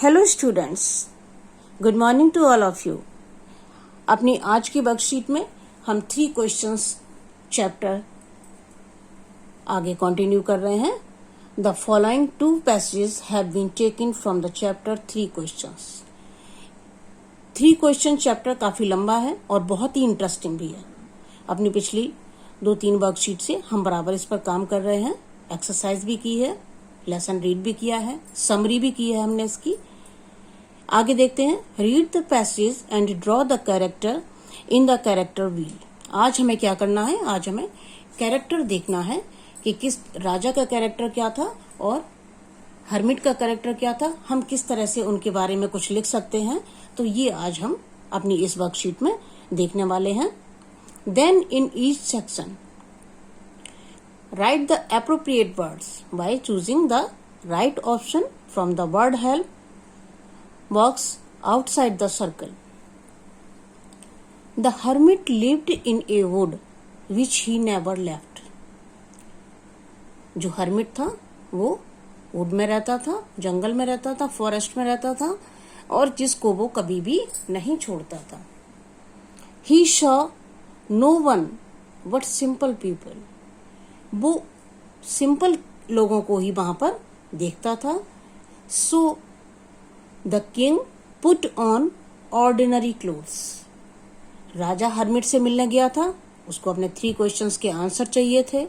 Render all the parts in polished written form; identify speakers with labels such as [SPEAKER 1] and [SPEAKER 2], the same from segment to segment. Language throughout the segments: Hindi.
[SPEAKER 1] Hello students, good morning to all of you. अपनी आज की वर्कशीट में हम 3 क्वेश्चंस चैप्टर आगे कंटिन्यू कर रहे हैं। The following 2 passages have been taken from the chapter 3 questions. 3 question chapter काफी लंबा है और बहुत ही इंटरेस्टिंग भी है। अपनी पिछली 2-3 वर्कशीट से हम बराबर इस पर काम कर रहे हैं। एक्सरसाइज भी की है, लेसन रीड भी किया है, समरी भी की है हमने इसकी। आगे देखते हैं। Read the passage and draw the character in the character wheel. आज हमें क्या करना है? आज हमें कैरेक्टर देखना है कि किस राजा का कैरेक्टर क्या था और हर्मिट का कैरेक्टर क्या था। हम किस तरह से उनके बारे में कुछ लिख सकते हैं, तो ये आज हम अपनी इस वर्कशीट में देखने वाले हैं। Then in each section write the appropriate words by choosing the right option from the word help box outside the circle. The hermit lived in a wood which he never left. जो हर्मिट था वो वुड में रहता था, जंगल में रहता था, फॉरेस्ट में रहता था और जिसको वो कभी भी नहीं छोड़ता था। He saw no one but simple people. वो सिंपल लोगों को ही वहां पर देखता था। So the king put on ordinary clothes. Raja hermit से मिलने गया था, उसको अपने 3 क्वेश्चंस के आंसर चाहिए थे।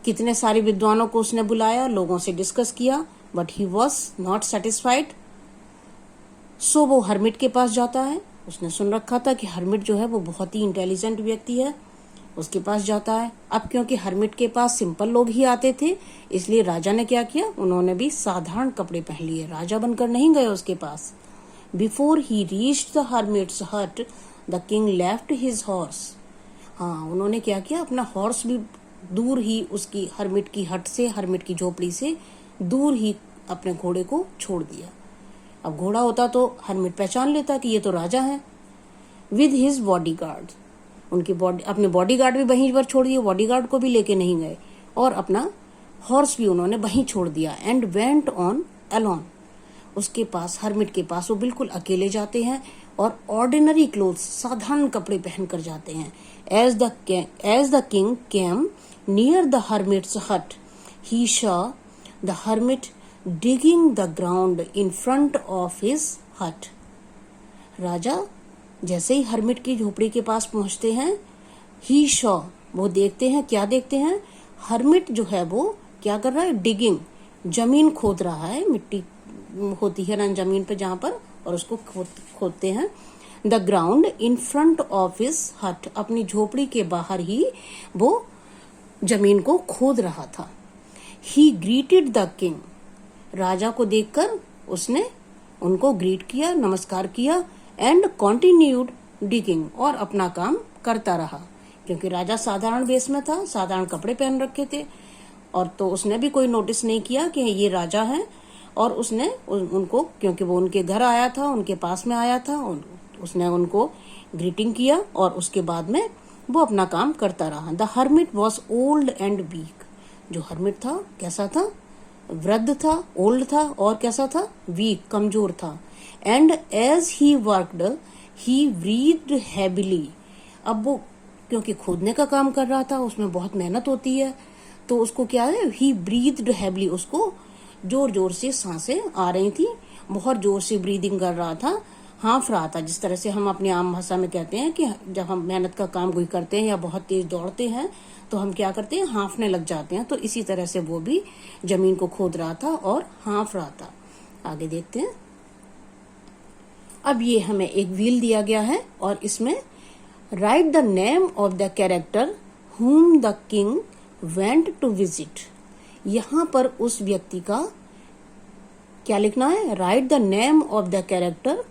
[SPEAKER 1] कितने सारे विद्वानों को उसने बुलाया, लोगों से डिस्कस किया, but he was not satisfied. So वो हर्मिट के पास जाता है। उसने सुन रखा था कि हर्मिट जो है वो बहुत ही इंटेलिजेंट व्यक्ति है, उसके पास जाता है। अब क्योंकि हर्मिट के पास सिंपल लोग ही आते थे, इसलिए राजा ने क्या किया, उन्होंने भी साधारण कपड़े पहन लिए, राजा बनकर नहीं गए उसके पास। Before he reached the hermit's hut the king left his horse. हाँ, उन्होंने क्या किया, अपना हॉर्स भी दूर ही उसकी हर्मिट की हट से, हर्मिट की झोपड़ी से दूर ही अपने घोड़े को छोड़ दिया। अब घोड़ा होता तो हर्मिट पहचान लेता कि ये तो राजा है। विद हिज बॉडीगार्ड, उनकी अपने बॉडीगार्ड भी वहीं पर छोड़ दिए, बॉडीगार्ड को भी लेके नहीं गए और अपना हॉर्स भी उन्होंने वहीं छोड़ दिया। And went on alone. उसके पास, हर्मिट के पास वो बिल्कुल अकेले जाते हैं और ऑर्डिनरी क्लोथ्स, साधारण कपड़े पहनकर जाते हैं। As the king came near the hermit's hut he saw the hermit digging the ground in front of his hut. राजा जैसे ही हर्मिट की झोपड़ी के पास पहुंचते हैं, ही शॉ, वो देखते हैं, क्या देखते हैं, हर्मिट जो है वो क्या कर रहा है, डिगिंग, जमीन खोद रहा है। मिट्टी होती है ना जमीन पे जहां पर, और उसको खोदते हैं। The ground in front of his हट, अपनी झोपड़ी के बाहर ही वो जमीन को खोद रहा था। ही ग्रीटेड द किंग, राजा को देखकर उसने उनको ग्रीट किया, नमस्कार किया। एंड कॉन्टिन्यूड डिगिंग, और अपना काम करता रहा। क्योंकि राजा साधारण वेश में था, साधारण कपड़े पहन रखे थे, और तो उसने भी कोई नोटिस नहीं किया कि ये राजा है। और उसने उनको, क्योंकि वो उनके घर आया था, उनके पास में आया था, उसने उनको ग्रीटिंग किया और उसके बाद में वो अपना काम करता रहा। The hermit was old and weak. जो हर्मिट था कैसा था, वृद्ध था, ओल्ड था, और कैसा था, वीक, कमजोर था। And as he worked he breathed heavily. अब वो क्योंकि खोदने का काम कर रहा था, उसमें बहुत मेहनत होती है, तो उसको क्या है, ही ब्रीथ्ड हैविली, उसको जोर जोर से सांसें आ रही थी, बहुत जोर से ब्रीदिंग कर रहा था, हाँफ रहा था। जिस तरह से हम अपनी आम भाषा में कहते हैं कि जब हम मेहनत का काम कोई करते हैं या बहुत तेज दौड़ते हैं तो हम क्या करते हैं, हाँफने लग जाते हैं। तो इसी तरह से वो भी जमीन को खोद रहा था और हाँफ रहा था। आगे देखते हैं। अब ये हमें एक व्हील दिया गया है और इसमें write the name of the character whom the king went to visit. यहाँ पर उस व्यक्ति का क्या लिखना है, write the name of the character,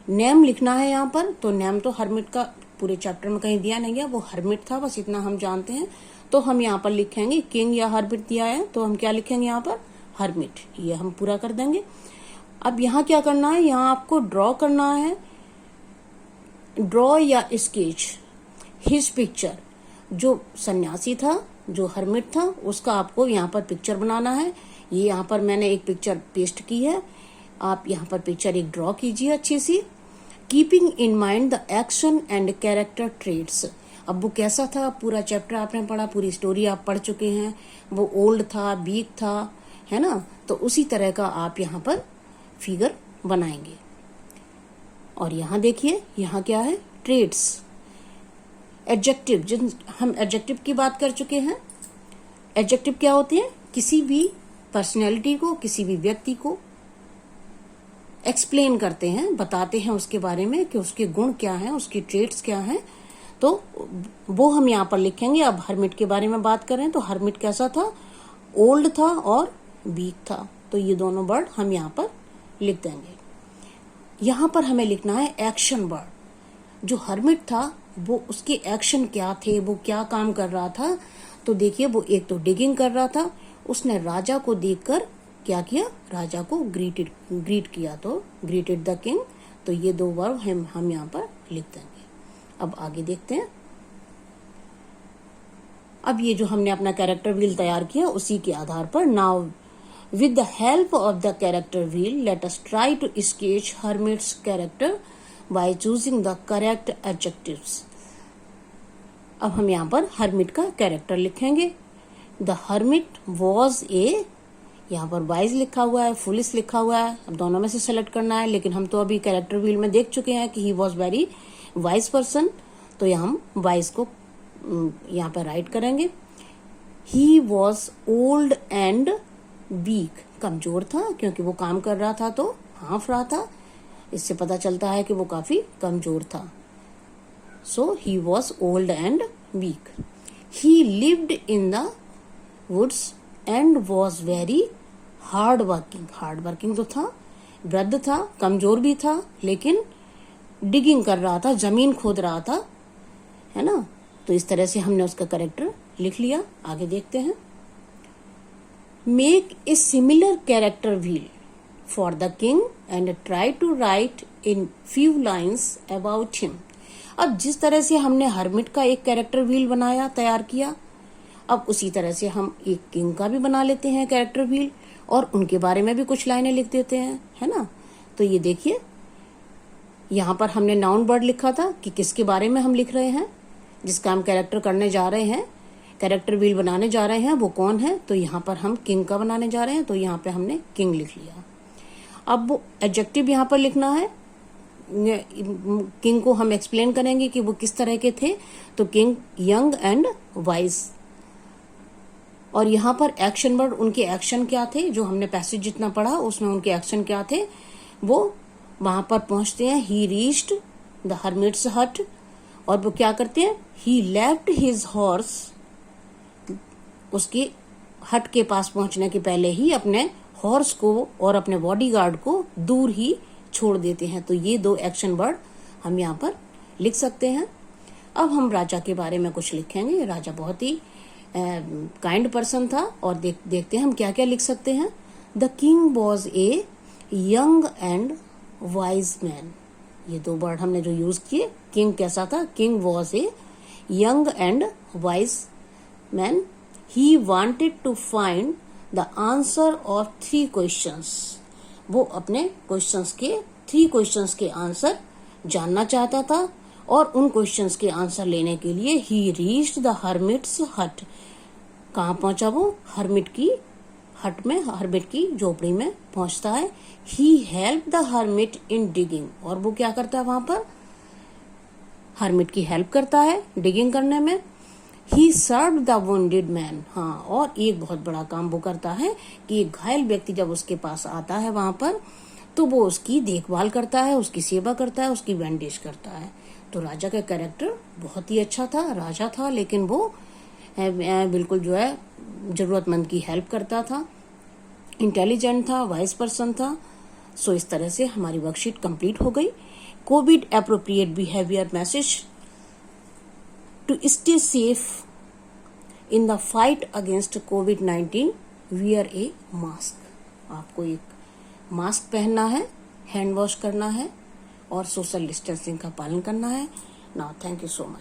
[SPEAKER 1] name लिखना है यहाँ पर। तो नेम तो हर्मिट का पूरे चैप्टर में कहीं दिया नहीं गया, वो हर्मिट था, बस इतना हम जानते हैं। तो हम यहाँ पर लिखेंगे, किंग या हर्मिट दिया है तो हम क्या लिखेंगे यहाँ पर, हर्मिट, ये हम पूरा कर देंगे। अब यहाँ क्या करना है, यहाँ आपको ड्रॉ करना है, ड्रॉ या स्केच हिज पिक्चर। जो सन्यासी था, जो हर्मिट था, उसका आपको यहाँ पर पिक्चर बनाना है। ये यहाँ पर मैंने एक पिक्चर पेस्ट की है। आप यहाँ पर पिक्चर एक ड्रॉ कीजिए अच्छी सी। Keeping in mind the action and character traits. अब वो कैसा था, पूरा चैप्टर आपने पढ़ा, पूरी स्टोरी आप पढ़ चुके हैं। वो ओल्ड था, वीक था, है ना। तो उसी तरह का आप यहाँ पर फिगर बनाएंगे। और यहाँ देखिए, यहाँ क्या है, ट्रेट्स, एडजेक्टिव। जिन हम एडजेक्टिव की बात कर चुके हैं। एडजेक्टिव क्या होते हैं, किसी भी पर्सनैलिटी को, किसी भी व्यक्ति को एक्सप्लेन करते हैं, बताते हैं उसके बारे में कि उसके गुण क्या हैं, उसकी ट्रेट्स क्या हैं। तो वो हम यहाँ पर लिखेंगे। अब हर्मिट के बारे में बात करें तो हर्मिट कैसा था, ओल्ड था और वीक था। तो ये दोनों वर्ड हम यहाँ पर लिख देंगे। यहाँ पर हमें लिखना है एक्शन वर्ड। जो हर्मिट था वो उसके एक्शन क्या थे, वो क्या काम कर रहा था। तो देखिए, वो एक तो डिगिंग कर रहा था, उसने राजा को देखकर क्या किया, राजा को ग्रीट किया, तो ग्रीटेड द किंग। तो ये दो वर्ब हम यहाँ पर लिख देंगे। अब आगे देखते हैं। अब ये जो हमने अपना कैरेक्टर व्हील तैयार किया, उसी के आधार पर now with the help of the character wheel let us try to sketch hermit's character by choosing the correct adjectives. अब हम यहाँ पर हर्मिट का कैरेक्टर लिखेंगे। द हर्मिट वॉज ए, यहाँ पर वाइज लिखा हुआ है, फुलिश लिखा हुआ है। अब दोनों में से सेलेक्ट करना है, लेकिन हम तो अभी कैरेक्टर व्हील में देख चुके हैं कि he was very wise person. तो यहाँ हम वाइज को यहाँ पर राइट करेंगे। He was old and weak, कमजोर था क्योंकि वो काम कर रहा था तो हाँफ रहा था। इससे पता चलता है कि वो काफी कमजोर था। So he was old and weak. He lived in the woods and was very hard working. Hard working तो था, वृद्ध था, कमजोर भी था, लेकिन डिगिंग कर रहा था, जमीन खोद रहा था, है ना। तो इस तरह से हमने उसका कैरेक्टर लिख लिया। आगे देखते हैं। Make a similar character wheel for the king and try to write in few lines about him. अब जिस तरह से हमने हर्मिट का एक कैरेक्टर व्हील बनाया, तैयार किया, अब उसी तरह से हम एक किंग का भी बना लेते हैं कैरेक्टर व्हील, और उनके बारे में भी कुछ लाइनें लिख देते हैं, है ना। तो ये देखिए, यहाँ पर हमने नाउन वर्ड लिखा था कि किसके बारे में हम लिख रहे हैं, जिसका हम कैरेक्टर करने जा रहे हैं, कैरेक्टर व्हील बनाने जा रहे हैं, वो कौन है। तो यहाँ पर हम किंग का बनाने जा रहे हैं, तो यहाँ पे हमने किंग लिख लिया। अब वो एडजेक्टिव यहाँ पर लिखना है। किंग को हम एक्सप्लेन करेंगे कि वो किस तरह के थे। तो किंग यंग एंड वाइज। और यहाँ पर एक्शन वर्ड, उनके एक्शन क्या थे, जो हमने पैसेज जितना पढ़ा उसमें उनके एक्शन क्या थे। वो वहां पर पहुंचते हैं, ही रीच्ड द हर्मिट्स हट, और वो क्या करते हैं, ही लेफ्ट हिज हॉर्स, उसकी हट के पास पहुंचने के पहले ही अपने हॉर्स को और अपने बॉडीगार्ड को दूर ही छोड़ देते हैं। तो ये दो एक्शन वर्ड हम यहाँ पर लिख सकते हैं। अब हम राजा के बारे में कुछ लिखेंगे। राजा बहुत ही काइंड पर्सन था, और देखते हैं हम क्या क्या लिख सकते हैं। The king was a young and wise man. ये दो वर्ड हमने जो यूज किए। किंग कैसा था, king was a young and wise man. He wanted to find the answer of 3 questions. वो अपने क्वेश्चंस के 3 क्वेश्चंस के आंसर जानना चाहता था, और उन क्वेश्चंस के आंसर लेने के लिए ही रीच्ड द हर्मिट्स हट। कहाँ पहुंचा वो, हर्मिट की हट में, हर्मिट की झोपड़ी में पहुंचता है। He help the hermit in digging, और वो क्या करता है वहां पर, हर्मिट की हेल्प करता है डिगिंग करने में। ही सर्व द वुंडेड मैन। हाँ, और एक बहुत बड़ा काम वो करता है कि एक घायल व्यक्ति जब उसके पास आता है वहां पर, तो वो उसकी देखभाल करता है, उसकी सेवा करता है, उसकी बैंडेज करता है। तो राजा का कैरेक्टर बहुत ही अच्छा था। राजा था, लेकिन वो बिल्कुल जो है जरूरतमंद की हेल्प करता था, इंटेलिजेंट था, वाइज पर्सन था। सो इस तरह से हमारी वर्कशीट कंप्लीट हो गई। Covid appropriate behaviour message to stay safe in the fight against कोविड-19 वियर ए मास्क। आपको एक मास्क पहनना है, हैंड वॉश करना है, और सोशल डिस्टेंसिंग का पालन करना है। Now thank you so much.